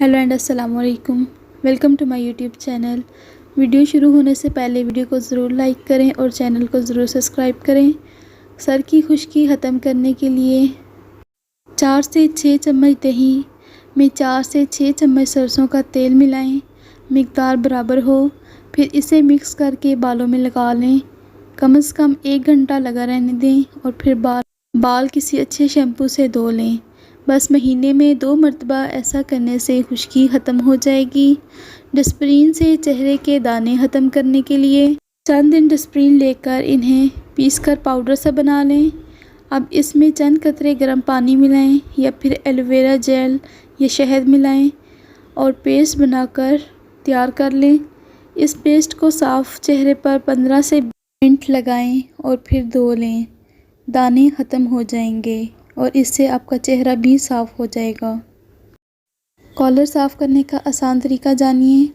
Hello and अस्सलाम वालेकुम। Welcome to my YouTube channel. Video शुरू होने से पहले वीडियो को ज़रूर लाइक करें और चैनल को ज़रूर सब्सक्राइब करें। सर की खुश्की ख़त्म करने के लिए 4 से 6 चम्मच दही में 4 से 6 चम्मच सरसों का तेल मिलाएं, मिकदार बराबर हो। फिर इसे मिक्स करके बालों में लगा लें। कम से कम 1 घंटा लगा रहने दें और फिर बाल किसी अच्छे शैम्पू से धो लें। बस महीने में 2 मरतबा ऐसा करने से खुश्की ख़त्म हो जाएगी। डिस्प्रिन से चेहरे के दाने ख़त्म करने के लिए चंद दिन डिस्प्रिन लेकर इन्हें पीसकर पाउडर सा बना लें। अब इसमें चंद कतरे गर्म पानी मिलाएं या फिर एलोवेरा जेल या शहद मिलाएं और पेस्ट बनाकर तैयार कर लें। इस पेस्ट को साफ़ चेहरे पर 15 से 20 मिनट लगाएं और फिर धो लें। दाने ख़त्म हो जाएंगे और इससे आपका चेहरा भी साफ़ हो जाएगा। कॉलर साफ़ करने का आसान तरीका जानिए।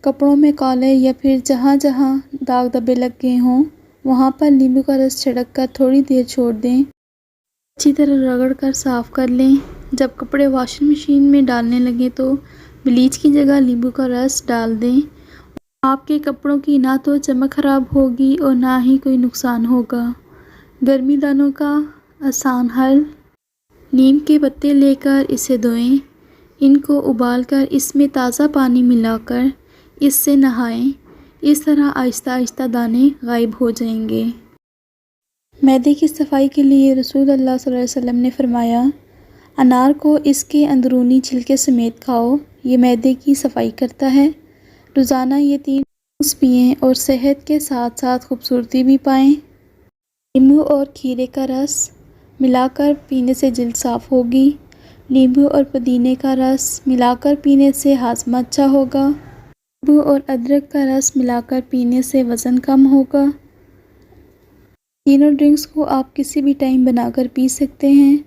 कपड़ों में कॉलर या फिर जहाँ जहाँ दाग धब्बे लग गए हों वहाँ पर नींबू का रस छिड़क कर थोड़ी देर छोड़ दें। अच्छी तरह रगड़ कर साफ़ कर लें। जब कपड़े वॉशिंग मशीन में डालने लगें तो ब्लीच की जगह नींबू का रस डाल दें। आपके कपड़ों की ना तो चमक ख़राब होगी और ना ही कोई नुकसान होगा। गर्मी दानों का आसान हल। नीम के पत्ते लेकर इसे धोएं। इनको उबालकर इसमें ताज़ा पानी मिलाकर इससे नहाएं। इस तरह आहिस्ता आहिस्ता दाने गायब हो जाएंगे। मैदे की सफाई के लिए रसूल अल्लाह सल्लल्लाहु अलैहि वसल्लम ने फरमाया, अनार को इसके अंदरूनी छिलके समेत खाओ, ये मैदे की सफाई करता है। रोज़ाना ये 3 जूस पिएं और सेहत के साथ साथ खूबसूरती भी पाएं। नींबू और खीरे का रस मिलाकर पीने से जिल्द साफ़ होगी। नींबू और पुदीने का रस मिलाकर पीने से हाजमा अच्छा होगा। नींबू और अदरक का रस मिलाकर पीने से वज़न कम होगा। तीनों ड्रिंक्स को आप किसी भी टाइम बनाकर पी सकते हैं।